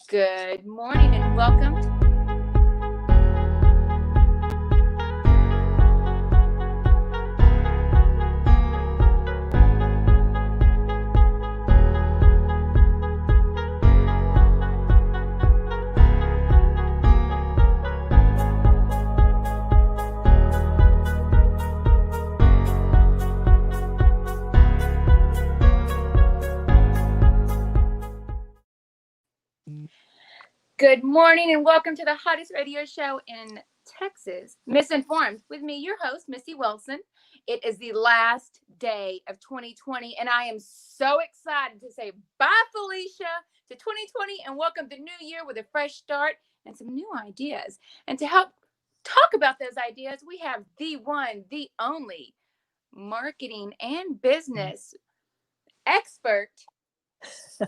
Good morning and welcome. Good morning and welcome to the hottest radio show in Texas, MissInformed, with me, your host, Missy Wilson. It is the last day of 2020, and I am so excited to say bye, Felicia, to 2020, and welcome the new year with a fresh start and some new ideas. And to help talk about those ideas, we have the one, the only marketing and business expert,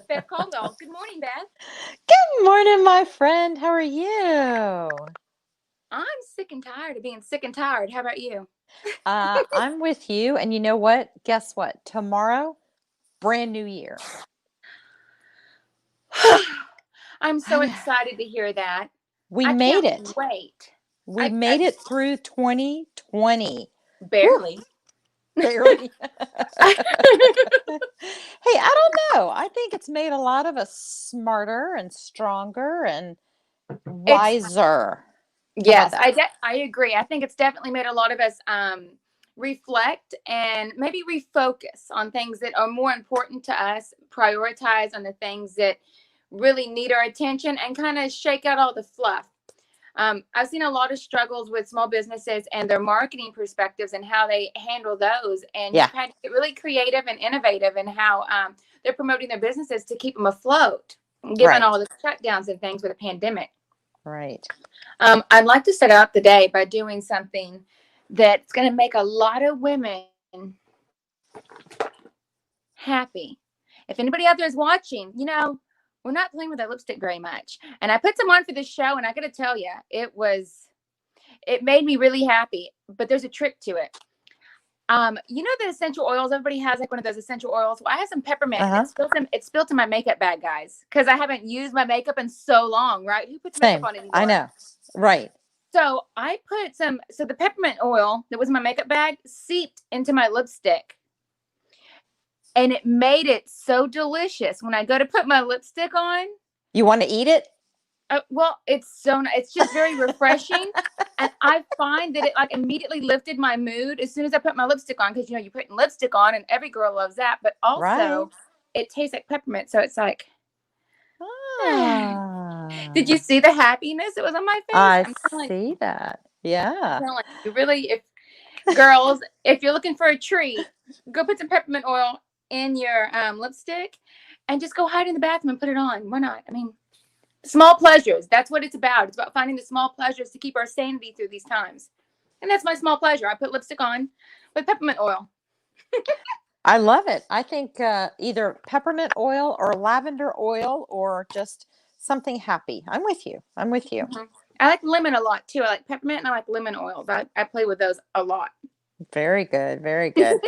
Beth Caldwell. Good morning, Beth. Good morning, my friend. How are you? I'm sick and tired of being sick and tired. How about you? I'm with you. And you know what? Guess what? Tomorrow, brand new year. I'm so excited to hear that. We made it. Wait. We made it through 2020. Barely. Woo. Barely. Hey, I don't know. I think it's made a lot of us smarter and stronger and wiser. Yes, I agree. I think it's definitely made a lot of us reflect and maybe refocus on things that are more important to us, prioritize on the things that really need our attention, and kind of shake out all the fluff. I've seen a lot of struggles with small businesses and their marketing perspectives and how they handle those. And you've had to get really creative and innovative in how they're promoting their businesses to keep them afloat, given all the shutdowns and things with the pandemic. Right. I'd like to start out the day by doing something that's going to make a lot of women happy. If anybody out there is watching, we're not playing with our lipstick very much. And I put some on for this show, and I got to tell you, it made me really happy. But there's a trick to it. The essential oils, everybody has like one of those essential oils. Well, I have some peppermint. And it spilled in my makeup bag, guys, because I haven't used my makeup in so long, right? Who puts makeup on anymore? I know. Right. So I put the peppermint oil that was in my makeup bag seeped into my lipstick. And it made it so delicious. When I go to put my lipstick on. You want to eat it? Well, it's just very refreshing. And I find that it like immediately lifted my mood as soon as I put my lipstick on. Because, you're putting lipstick on and every girl loves that. But also it tastes like peppermint. So it's like. Did you see the happiness? It was on my face. I see that. Yeah. Like, girls, if you're looking for a treat, go put some peppermint oil in your lipstick and just go hide in the bathroom and put it on. Why not? I mean, small pleasures. That's what it's about. It's about finding the small pleasures to keep our sanity through these times. And that's my small pleasure. I put lipstick on with peppermint oil. I love it. I think either peppermint oil or lavender oil or just something happy. I'm with you. Mm-hmm. I like lemon a lot too. I like peppermint and I like lemon oil. I play with those a lot. Very good. Very good.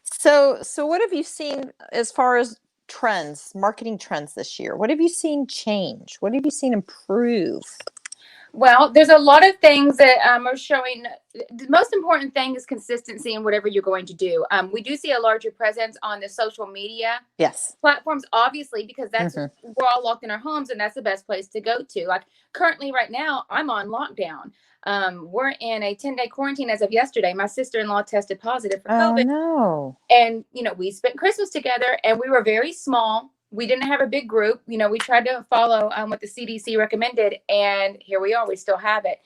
So what have you seen as far as trends, marketing trends this year? What have you seen change? What have you seen improve? Well, there's a lot of things that are showing. The most important thing is consistency in whatever you're going to do. We do see a larger presence on the social media platforms, obviously, because that's we're all locked in our homes, and that's the best place to go to. Like currently, right now, I'm on lockdown. We're in a 10-day quarantine as of yesterday. My sister-in-law tested positive for COVID. Oh, no. And, we spent Christmas together, and we were very small. We didn't have a big group. We tried to follow what the CDC recommended, and here we are. We still have it.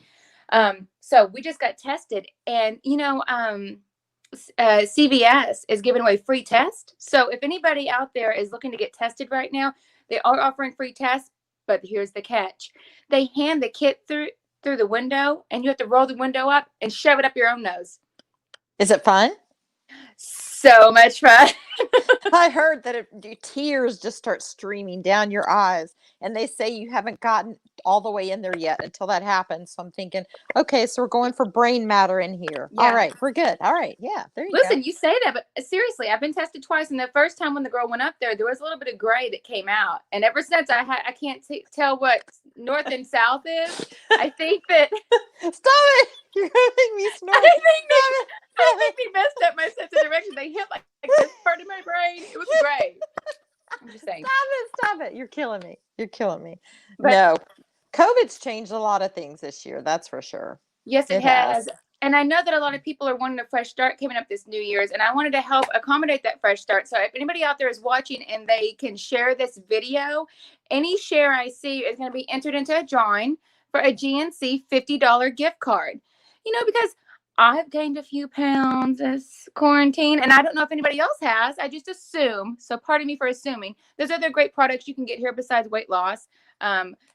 So we just got tested, and, CVS is giving away free tests. So if anybody out there is looking to get tested right now, they are offering free tests, but here's the catch. They hand the kit through the window, and you have to roll the window up and shove it up your own nose. Is it fun? So much fun. I heard that tears just start streaming down your eyes, and they say you haven't gotten all the way in there yet until that happens. So I'm thinking, okay, so we're going for brain matter in here. All Yeah. right, we're good. All right, yeah, there you Listen, go. you say that, but seriously, I've been tested twice, and the first time when the girl went up there was a little bit of gray that came out, and ever since I can't tell what north and south is. I think that Stop it! You're gonna make me snort. I think they messed up my sense of direction. They hit like this part of my brain. It was gray. I'm just saying. Stop it! You're killing me. You're killing me. But No, COVID's changed a lot of things this year. That's for sure. yes, it It has. has. And I know that a lot of people are wanting a fresh start coming up this New Year's, and I wanted to help accommodate that fresh start. So if anybody out there is watching and they can share this video, any share I see is going to be entered into a drawing for a GNC $50 gift card. Because I've gained a few pounds this quarantine, and I don't know if anybody else has. I just assume. So pardon me for assuming. There's other great products you can get here besides weight loss.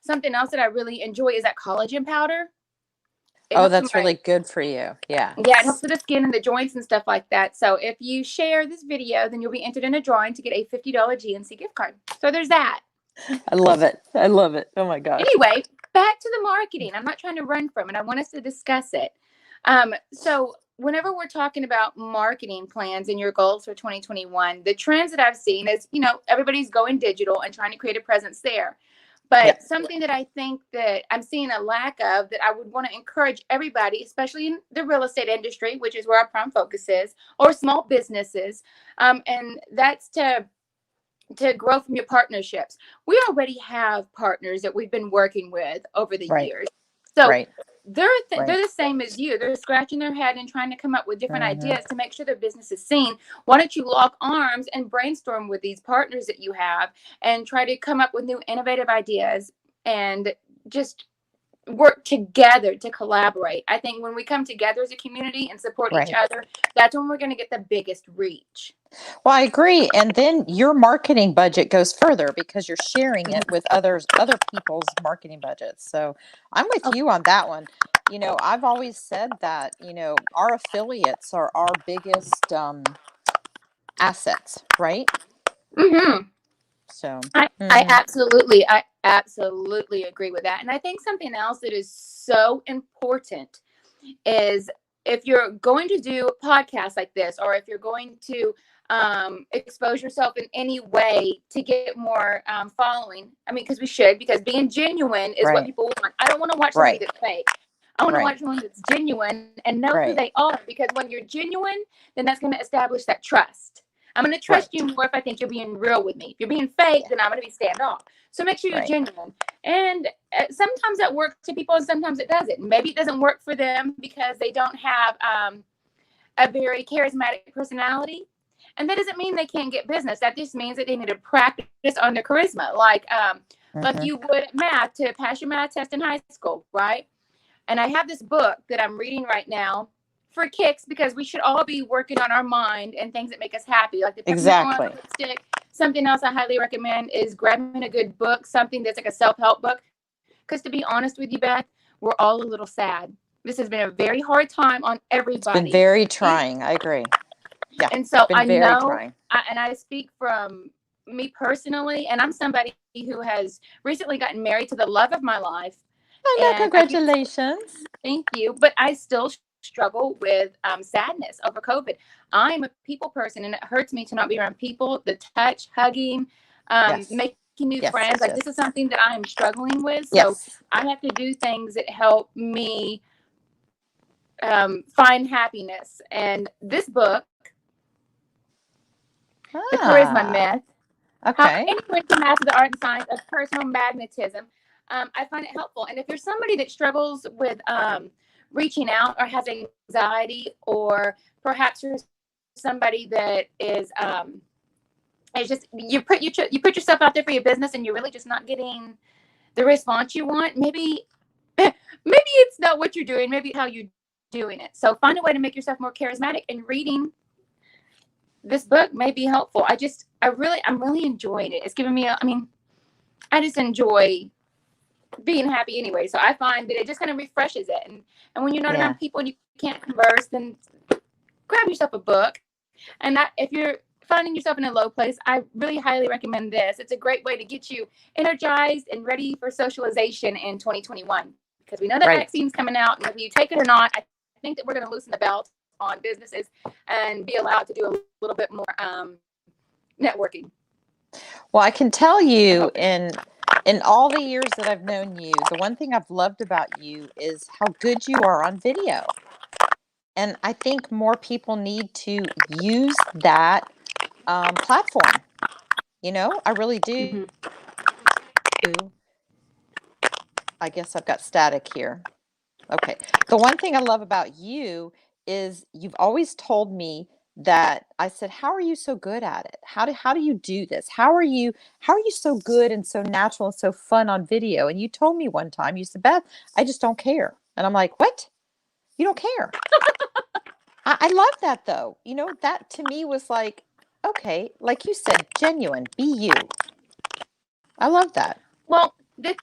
Something else that I really enjoy is that collagen powder. Oh, that's really good for you. Yeah. Yeah, it helps with the skin and the joints and stuff like that. So if you share this video, then you'll be entered in a drawing to get a $50 GNC gift card. So there's that. I love it. I love it. Oh my gosh. Anyway, back to the marketing. I'm not trying to run from it. I want us to discuss it. So whenever we're talking about marketing plans and your goals for 2021, the trends that I've seen is, everybody's going digital and trying to create a presence there. But something that I think that I'm seeing a lack of that I would want to encourage everybody, especially in the real estate industry, which is where our prime focus is, or small businesses, and that's to grow from your partnerships. We already have partners that we've been working with over the years. So they're the same as you. They're scratching their head and trying to come up with different ideas to make sure their business is seen. Why don't you lock arms and brainstorm with these partners that you have and try to come up with new innovative ideas and just work together to collaborate. I think when we come together as a community and support each other, that's when we're going to get the biggest reach. Well, I agree. And then your marketing budget goes further because you're sharing it with other people's marketing budgets. So I'm with you on that one. I've always said that, our affiliates are our biggest assets, right? Mm-hmm. So I absolutely agree with that. And I think something else that is so important is if you're going to do podcasts like this, or if you're going to expose yourself in any way to get more following. I mean, because being genuine is what people want. I don't want to watch somebody that's fake. I want to watch someone that's genuine and know who they are, because when you're genuine, then that's going to establish that trust. I'm going to trust you more if I think you're being real with me. If you're being fake, then I'm going to be standoff. So make sure you're genuine. And sometimes that works to people and sometimes it doesn't. Maybe it doesn't work for them because they don't have a very charismatic personality. And that doesn't mean they can't get business. That just means that they need to practice on their charisma. Like you would math to pass your math test in high school, right? And I have this book that I'm reading right now for kicks, because we should all be working on our mind and things that make us happy. Like the lipstick. Something else I highly recommend is grabbing a good book, something that's like a self-help book. Because to be honest with you, Beth, we're all a little sad. This has been a very hard time on everybody. It's been very trying. I agree. Yeah. And so I know, and I speak from me personally, and I'm somebody who has recently gotten married to the love of my life. Oh, congratulations. Thank you. But I still struggle with sadness over COVID. I'm a people person, and it hurts me to not be around people, the touch, hugging, making new friends. Like this is something that I am struggling with. So I have to do things that help me find happiness. And this book, The Charisma Myth, how anyone can master the art and science of personal magnetism. I find it helpful. And if you're somebody that struggles with reaching out or has anxiety, or perhaps you're somebody that is it's just you put yourself out there for your business and you're really just not getting the response you want, maybe it's not what you're doing, maybe how you're doing it. So find a way to make yourself more charismatic, and reading this book may be helpful. I'm really enjoying it. It's giving me I just enjoy being happy anyway. So I find that it just kind of refreshes it. And when you're not around people and you can't converse, then grab yourself a book. And that if you're finding yourself in a low place, I really highly recommend this. It's a great way to get you energized and ready for socialization in 2021, because we know that Right. vaccine's coming out, and whether you take it or not, I think that we're going to loosen the belt on businesses and be allowed to do a little bit more networking. Well, I can tell you in all the years that I've known you, the one thing I've loved about you is how good you are on video. And I think more people need to use that platform. I really do. Mm-hmm. I guess I've got static here. Okay. The one thing I love about you is you've always told me that I said, "How are you so good at it? How do you do this? How are you so good and so natural and so fun on video?" And you told me one time, you said, "Beth, I just don't care." And I'm like, "What? You don't care?" I love that though. That to me was like, okay, like you said, genuine, be you. I love that. Well, the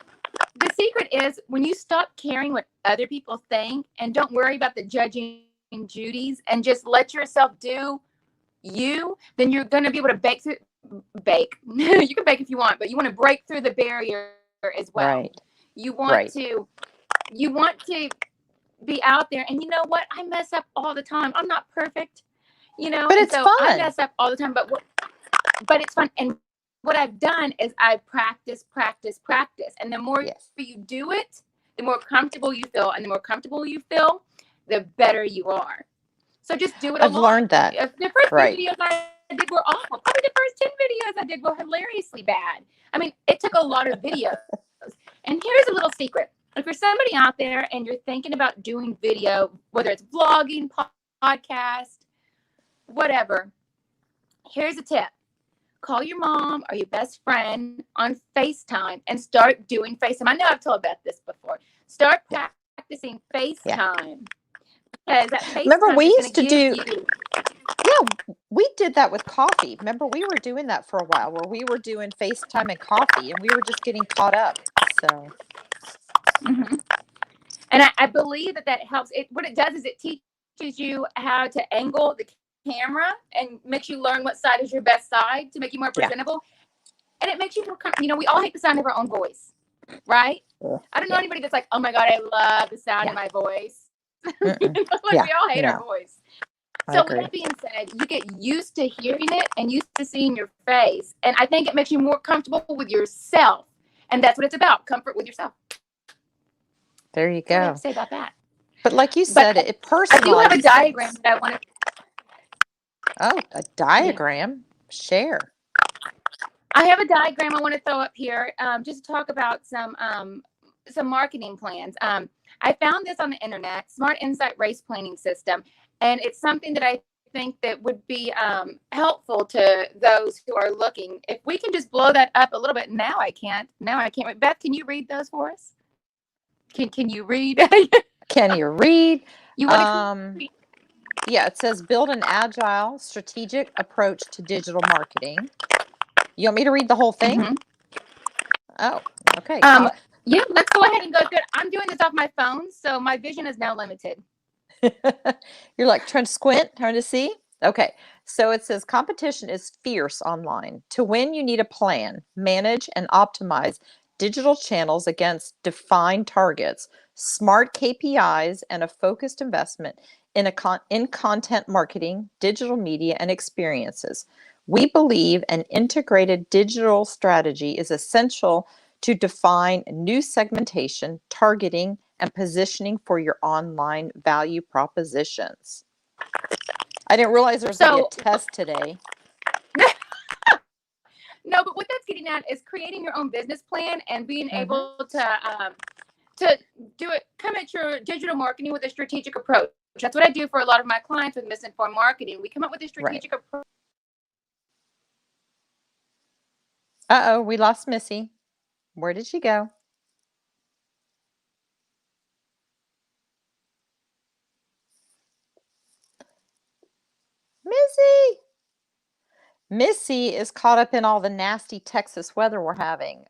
secret is when you stop caring what other people think and don't worry about the judging duties and just let yourself do you, then you're going to be able to bake. You can bake if you want, but you want to break through the barrier as well. Right. You want Right. to be out there, and you know what? I mess up all the time. I'm not perfect, But and it's so I fun. mess up all the time, but it's fun. And what I've done is I practice, and the more Yes. you do it, the more comfortable you feel, and the more comfortable you feel, the better you are. So just do it a I've lot. learned that. The first few Right. videos I did were awful. Probably the first 10 videos I did were hilariously bad. I mean, it took a lot of videos. And here's a little secret. If you're somebody out there and you're thinking about doing video, whether it's vlogging, podcast, whatever, here's a tip. Call your mom or your best friend on FaceTime and start doing FaceTime. I know I've told Beth this before. Start Yeah. practicing Yeah. FaceTime. Because that Remember, FaceTime we is going used to to give do, you. yeah, we did that with coffee. Remember, we were doing that for a while where we were doing FaceTime and coffee and we were just getting caught up. So, Mhm. And I believe that helps. What it does is it teaches you how to angle the camera and makes you learn what side is your best side to make you more yeah. presentable. And it makes you more comfortable. We all hate the sound of our own voice, right? I don't know Yeah. anybody that's like, oh my God, I love the sound Yeah. of my voice. Mm-mm. Like Yeah. we all hate our No, voice. I So with agree. that being said, you get used to hearing it and used to seeing your face. And I think it makes you more comfortable with yourself. And that's what it's about, comfort with yourself. There you That's what I have to go. say about that. But like you But said, it I do have a personalizes diagram things. that I want to. Oh, a Yeah. diagram. Share. I have a diagram I want to throw up here, just to talk about some marketing plans. I found this on the internet, Smart Insight Race Planning System, and it's something that I think that would be helpful to those who are looking. If we can just blow that up a little bit. Now I can't. Beth, can you read those for us? Can you read? Can you read? You want Um, to? yeah, it says build an agile, strategic approach to digital marketing. You want me to read the whole thing? Mm-hmm. Oh, okay. Yeah, let's go ahead and go through it. I'm doing this off my phone, so my vision is now limited. You're like trying to squint, trying to see? Okay. So it says competition is fierce online. To win, you need a plan, manage and optimize digital channels against defined targets, smart KPIs, and a focused investment in content marketing, digital media, and experiences. We believe an integrated digital strategy is essential to define new segmentation, targeting, and positioning for your online value propositions. I didn't realize there was going to be a test today. No, but what that's getting at is creating your own business plan and being Mm-hmm. able to do it, come at your digital marketing with a strategic approach. That's what I do for a lot of my clients with MissInformed Marketing. We come up with a strategic approach. Uh-oh, we lost Missy. Where did she go? Missy! Missy is caught up in all the nasty Texas weather we're having.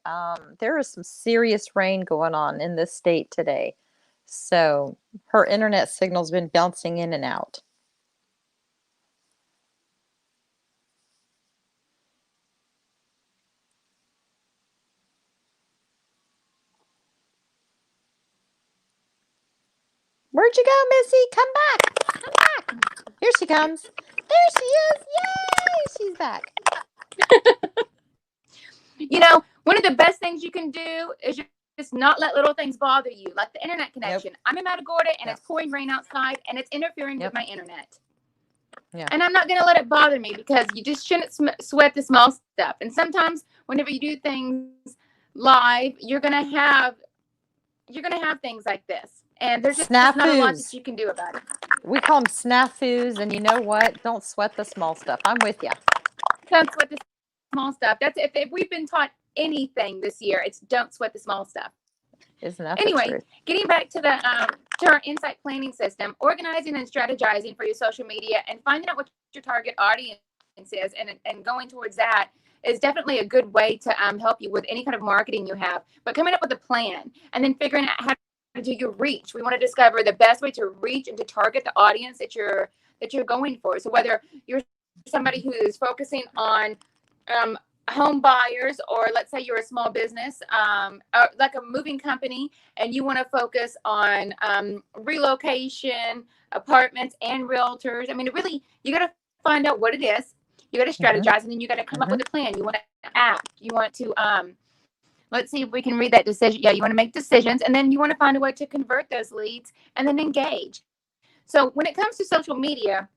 There is some serious rain going on in this state today. So her internet signal's been bouncing in and out. Where'd you go, Missy? Come back. Come back. Here she comes. There she is. Yay! She's back. One of the best things you can do is just not let little things bother you, like the internet connection. Yep. I'm in Matagorda and Yep. it's pouring rain outside and it's interfering Yep. with my internet. Yeah. And I'm not going to let it bother me because you just shouldn't sweat the small stuff. And sometimes whenever you do things live, you're going to have things like this. And there's just not a lot that you can do about it. We call them snafus, and you know what? Don't sweat the small stuff. I'm with you. Don't sweat the small stuff. That's if we've been taught anything this year, it's don't sweat the small stuff. Isn't that anyway, the truth? Getting back to our insight planning system, organizing and strategizing for your social media and finding out what your target audience is and going towards that is definitely a good way to help you with any kind of marketing you have. But coming up with a plan and then figuring out how to do your reach. We want to discover the best way to reach and to target the audience that you're going for. So whether you're somebody who is focusing on home buyers, or let's say you're a small business, like a moving company, and you want to focus on relocation, apartments, and realtors. I mean, really, you got to find out what it is. You got to strategize, and then you got to come up with a plan. You want to act. You want to, let's see if we can read that decision. Yeah, you want to make decisions, and then you want to find a way to convert those leads and then engage. So when it comes to social media,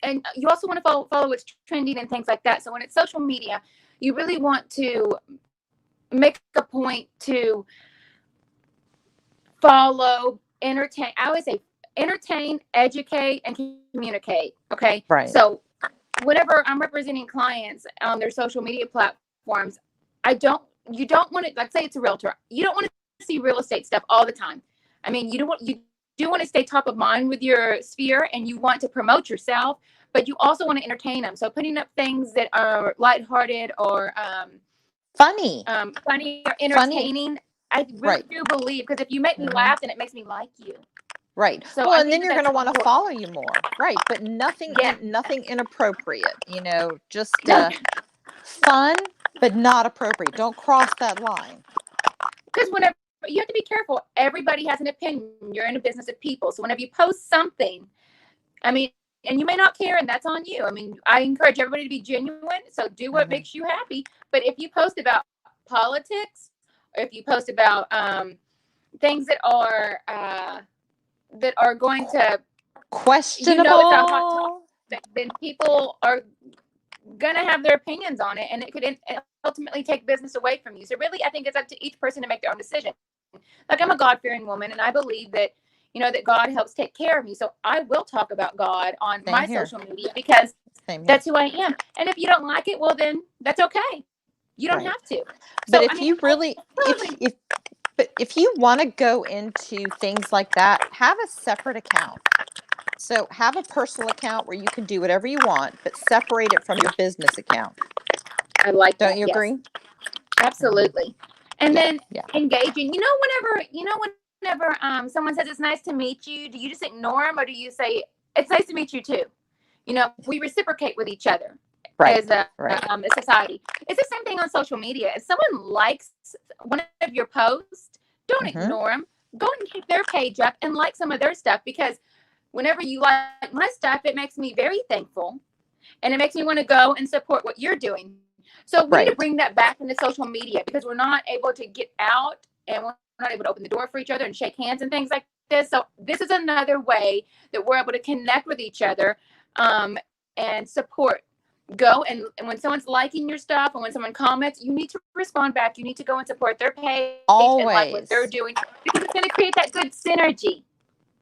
and you also want to follow what's trending and things like that. So when it's social media, you really want to make a point to follow, entertain. I always say entertain, educate, and communicate. Okay. Right. So whenever I'm representing clients on their social media platforms, you don't want to, like, say it's a realtor. You don't want to see real estate stuff all the time. I mean, you do want to stay top of mind with your sphere, and you want to promote yourself, but you also want to entertain them. So putting up things that are lighthearted or funny or entertaining. I really do believe, because if you make me laugh, then it makes me like you. Right. So and then you're going to want to follow you more. Right. But nothing inappropriate, just fun, but not appropriate. Don't cross that line. Because whenever you have to be careful, everybody has an opinion. You're in a business of people. So whenever you post something, I mean, and you may not care, and that's on you. I mean, I encourage everybody to be genuine. So do what makes you happy. But if you post about politics, or if you post about things that are going to questionable, it's a hot topic, then people are gonna have their opinions on it, and it could ultimately take business away from you. So really, I think it's up to each person to make their own decision. Like, I'm a God-fearing woman, and I believe that that God helps take care of me. So I will talk about God on my social media, because that's who I am. And if you don't like it, well, then that's okay. You don't have to. But if you really, if you want to go into things like that, have a separate account. So have a personal account where you can do whatever you want, but separate it from your business account. I like that. Don't you agree? Absolutely. And then engaging. Whenever someone says it's nice to meet you, do you just ignore them, or do you say it's nice to meet you too? We reciprocate with each other as a society. It's the same thing on social media. If someone likes one of your posts, don't ignore them. Go and keep their page up and like some of their stuff, because whenever you like my stuff, it makes me very thankful, and it makes me want to go and support what you're doing. So we need to bring that back into social media, because we're not able to get out, and we're not able to open the door for each other and shake hands and things like this. So this is another way that we're able to connect with each other and support. Go and when someone's liking your stuff, and when someone comments, you need to respond back. You need to go and support their page and like what they're doing, because it's going to create that good synergy.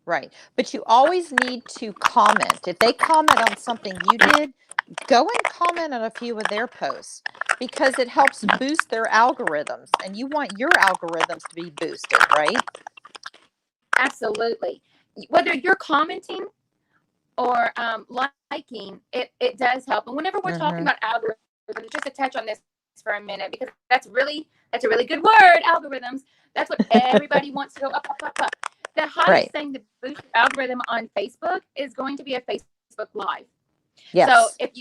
Right. But you always need to comment. If they comment on something you did, go and comment on a few of their posts, because it helps boost their algorithms, and you want your algorithms to be boosted, right? Absolutely. Whether you're commenting or liking, it does help. And whenever we're talking about algorithms, just to touch on this for a minute, because that's a really good word, algorithms. That's what everybody wants to go up, up, up, up. The hottest thing to boost your algorithm on Facebook is going to be a Facebook Live. Yes. So if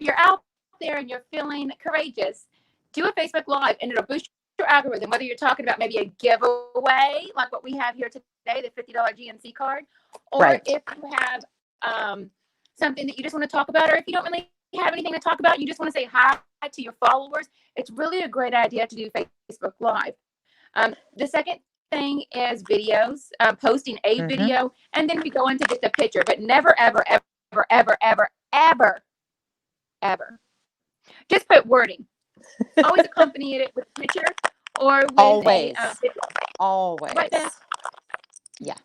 you're out there and you're feeling courageous, do a Facebook Live, and it'll boost your algorithm, whether you're talking about maybe a giveaway, like what we have here today, the $50 GNC card, or Right. if you have something that you just want to talk about, or if you don't really have anything to talk about, you just want to say hi to your followers, it's really a great idea to do Facebook Live. The second thing is videos, posting a Mm-hmm. video, and then we go into just a picture, but never, ever, ever, ever, ever, ever, ever. Just put wording. Always accompany it with a picture or with Always. a video. Always. Right, Beth? Yeah,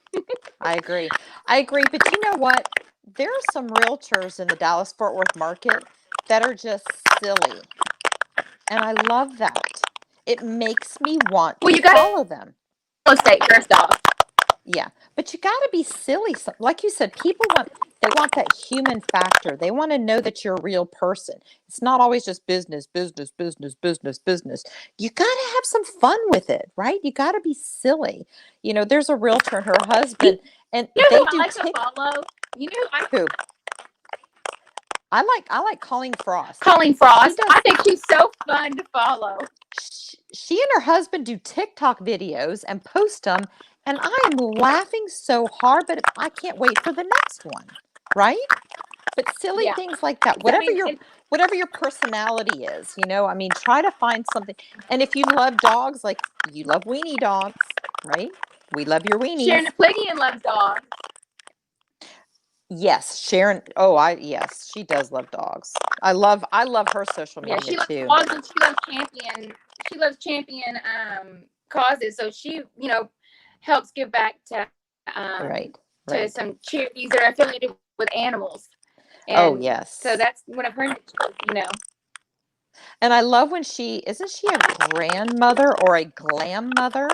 I agree. But you know what? There are some realtors in the Dallas-Fort Worth market that are just silly. And I love that. It makes me want Well, to you got follow them. real estate first off. Yeah, but you got to be silly. Like you said, they want that human factor. They want to know that you're a real person. It's not always just business, business, business, business, business. You got to have some fun with it, right? You got to be silly. There's a realtor and her husband, and You know they who I do like to follow? You know who who? I like Colleen Frost. Colleen She Frost. does. I think she's so fun to follow. She and her husband do TikTok videos and post them, and I am laughing so hard, but I can't wait for the next one, right? But silly Yeah. things like that, I mean, whatever your personality is, I mean, try to find something. And if you love dogs, like you love weenie dogs, right? We love your weenies. Sharon Pladian loves dogs. Yes, Sharon. Yes, she does love dogs. I love her social Yeah, media she loves too. dogs and she loves champion. She loves champion causes. So she, helps give back to Right. some charities that are affiliated with animals. Oh, And yes. so that's one of her, And I love when isn't she a grandmother or a glam mother?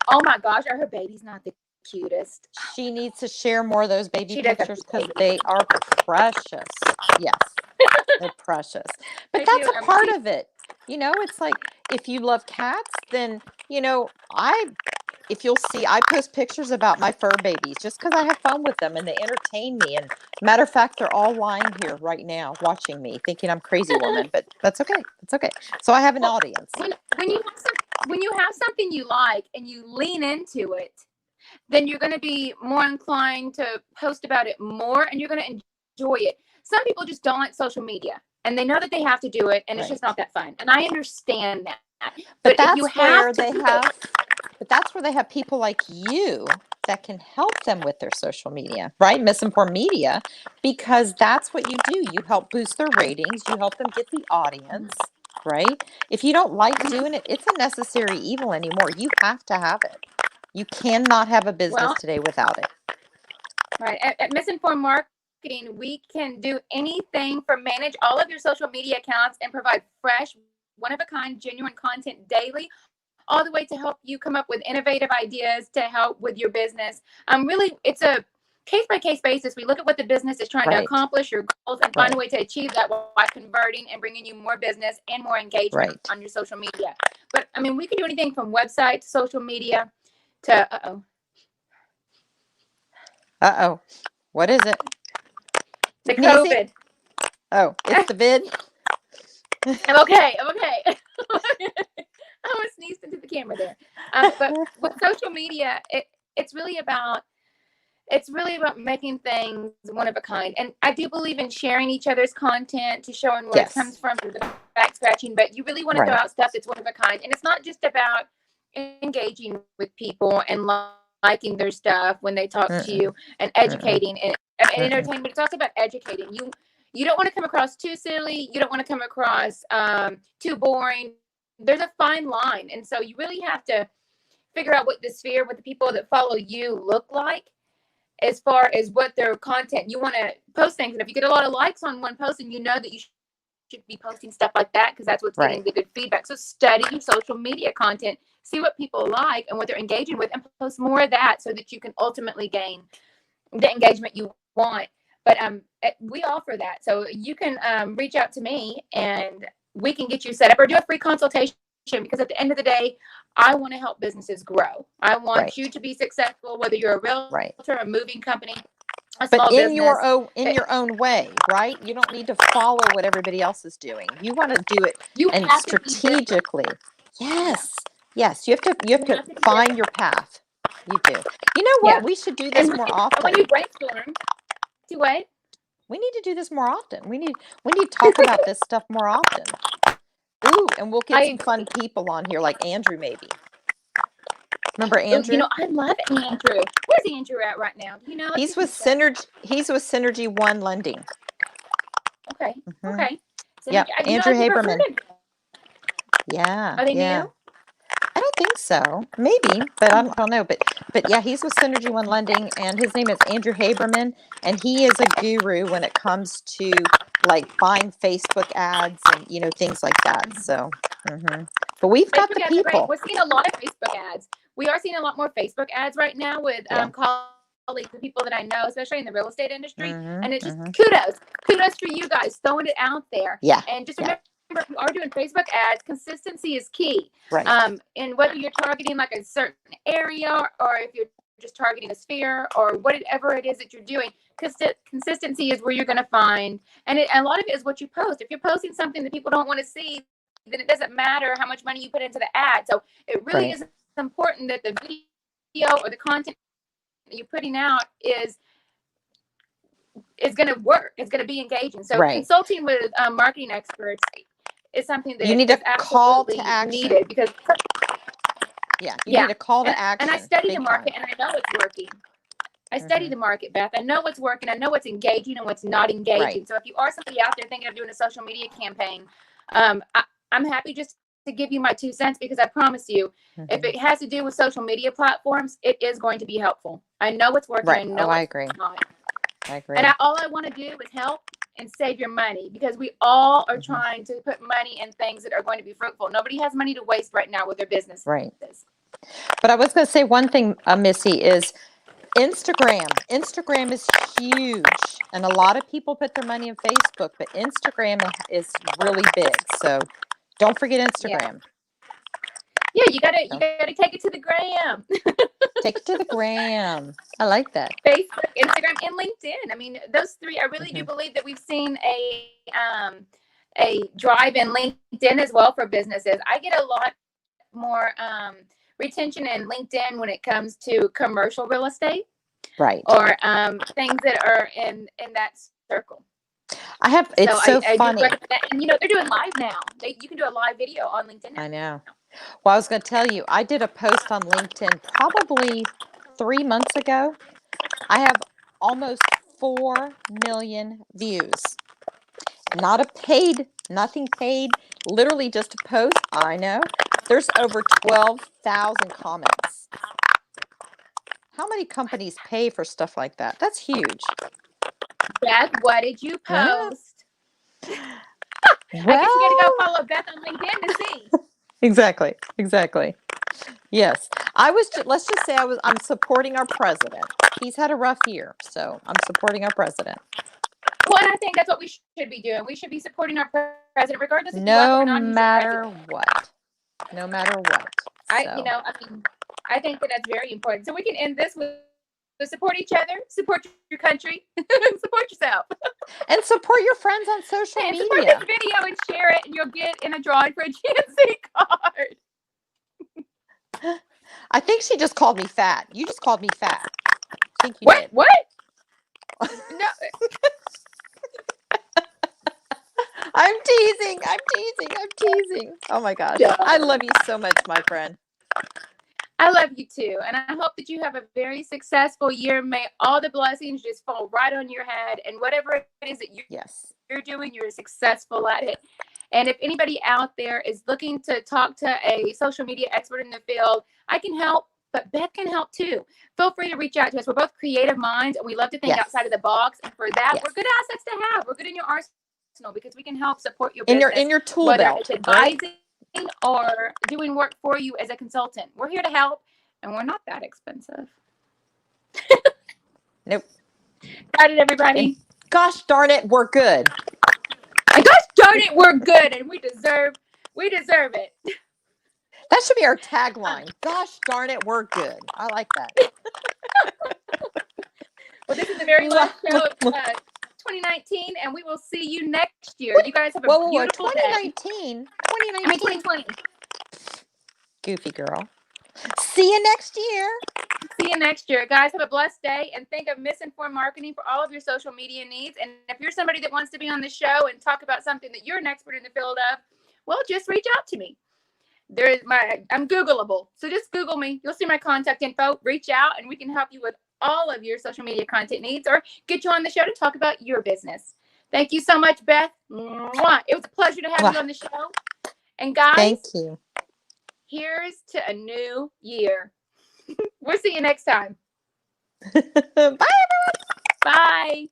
Oh my gosh, are her babies not the cutest? She needs to share more of those baby She does have pictures because babies. they are precious. Yes, they're precious. But They that's do. a part of it. It's like if you love cats, then if you'll see, I post pictures about my fur babies just because I have fun with them and they entertain me. And matter of fact, they're all lying here right now watching me, thinking I'm crazy woman. But that's okay. It's okay. So I have an audience. When you have something you like and you lean into it, then you're going to be more inclined to post about it more and you're going to enjoy it. Some people just don't like social media and they know that they have to do it and it's just not that fun. And I understand that. But if you have but that's where they have people like you that can help them with their social media, right? Misinformed media, because that's what you do. You help boost their ratings. You help them get the audience, right? If you don't like doing it, it's a necessary evil anymore. You have to have it. You cannot have a business today without it. Right. At Misinformed Marketing, we can do anything from manage all of your social media accounts and provide fresh, one-of-a-kind, genuine content daily, all the way to help you come up with innovative ideas to help with your business. Really, it's a case-by-case basis. We look at what the business is trying to accomplish, your goals, and find a way to achieve that while converting and bringing you more business and more engagement on your social media. But, I mean, we can do anything from website to social media to, What is it? The COVID. Oh, it's the vid. I'm okay. I almost sneezed into the camera there. But with social media, it's really about making things one of a kind. And I do believe in sharing each other's content to showing where it comes from through the back scratching. But you really want to throw out stuff that's one of a kind. And it's not just about engaging with people and liking their stuff when they talk to you and educating and entertaining, but it's also about educating. You don't want to come across too silly. You don't want to come across too boring. There's a fine line. And so you really have to figure out what the people that follow you look like as far as what their content. You want to post things. And if you get a lot of likes on one post and you know that you should be posting stuff like that because that's what's getting the good feedback. So study your social media content, see what people like and what they're engaging with, and post more of that so that you can ultimately gain the engagement you want. But we offer that. So you can reach out to me and we can get you set up or do a free consultation, because at the end of the day, I want to help businesses grow. I want you to be successful, whether you're a realtor, a moving company, but in your own way, right? You don't need to follow what everybody else is doing. You want to do it strategically. Yes. Yes. You have to You have to do find it. your path. You do. You know Yeah. what? We should do And this when more you often. brainstorm, do what? We need to do this more often. We need to talk about this stuff more often. Ooh, and we'll get I some fun agree. people on here like Andrew maybe. Remember Ooh, Andrew? I love Andrew. Where's Andrew at right now? Do you know? Let's see He's if with he's chat. Synergy One Lending. Okay. Hmm. Okay. Yep. Synergy. Andrew I've never heard Haberman. of them. Yeah. Are they Yeah. new? I don't think so. Maybe, but I don't know. But yeah, he's with Synergy One Lending, and his name is Andrew Haberman, and he is a guru when it comes to like buying Facebook ads and things like that. So, but we've got Facebook the ads are great. people. We're seeing a lot of Facebook ads. We are seeing a lot more Facebook ads right now with Yeah. colleagues and people that I know, especially in the real estate industry. And it's just Mm-hmm. kudos for you guys throwing it out there. Yeah. And just Yeah. remember, if you are doing Facebook ads, consistency is key. Right. And whether you're targeting like a certain area or if you're just targeting a sphere or whatever it is that you're doing, consistency is where you're going to find. And a lot of it is what you post. If you're posting something that people don't want to see, then it doesn't matter how much money you put into the ad. So it really Right. is important that the video or the content that you're putting out is going to work. It's going to be engaging. So Right. consulting with marketing experts is something that You need a is call to absolutely action. needed because Yeah, you need a call to and I action. study the Big market time. and I know it's working. I study the market, Beth. I know what's working. I know what's engaging and what's not engaging. Right. So if you are somebody out there thinking of doing a social media campaign, I'm happy just to give you my 2 cents because I promise you, if it has to do with social media platforms, it is going to be helpful. I know what's working. Right. I know I it's agree. not. I agree. And all I want to do is help and save your money because we all are trying to put money in things that are going to be fruitful. Nobody has money to waste right now with their businesses. Right. But I was going to say one thing, Missy, is Instagram. Instagram is huge. And a lot of people put their money in Facebook, but Instagram is really big. So don't forget Instagram. Yeah, you gotta take it to the gram. Take it to the gram. I like that. Facebook, Instagram, and LinkedIn. I mean, those three. I really do believe that we've seen a drive in LinkedIn as well for businesses. I get a lot more retention in LinkedIn when it comes to commercial real estate, right? Or things that are in that circle. It's so I funny. And they're doing live now. You can do a live video on LinkedIn now. I know. Well, I was going to tell you, I did a post on LinkedIn probably 3 months ago. I have almost 4 million views. Nothing paid, literally just a post. I know. There's over 12,000 comments. How many companies pay for stuff like that? That's huge. Beth, what did you post? Well, I guess you got to go follow Beth on LinkedIn to see. Exactly. Yes. Let's just say I'm supporting our president. He's had a rough year, so I'm supporting our president. Well, and I think that's what we should be doing. We should be supporting our president, regardless if no matter what. No matter what. I think that's very important. So we can end this with support each other, support your country, support yourself, and support your friends on social media. Support this video and share it, and you'll get in a drawing for a GNC card. I think she just called me fat. You just called me fat. I think you did. What? No. I'm teasing. Oh my gosh. Yeah. I love you so much, my friend. I love you too. And I hope that you have a very successful year. May all the blessings just fall right on your head. And whatever it is that you're doing, you're successful at it. And if anybody out there is looking to talk to a social media expert in the field, I can help, but Beth can help too. Feel free to reach out to us. We're both creative minds and we love to think outside of the box. And for that, we're good assets to have. We're good in your arsenal because we can help support your business. In your tool whether belt. It's advising or doing work for you as a consultant. We're here to help and we're not that expensive. Nope. Got it, everybody. And gosh darn it, we're good. And gosh darn it, we're good and we deserve it. That should be our tagline. Gosh darn it, we're good. I like that. Well, this is the very last show of 2019, and we will see you next year. You guys have a beautiful 2019? day. 2019? I mean 2020. Goofy girl. See you next year. See you next year. Guys, have a blessed day, and think of Misinformed Marketing for all of your social media needs. And if you're somebody that wants to be on the show and talk about something that you're an expert in the field of, well, just reach out to me. I'm Googleable. So just Google me. You'll see my contact info. Reach out and we can help you with all of your social media content needs or get you on the show to talk about your business. Thank you so much, Beth. Mwah. It was a pleasure to have you on the show. And guys, thank you. Here's to a new year. We'll see you next time. Bye, everyone. Bye.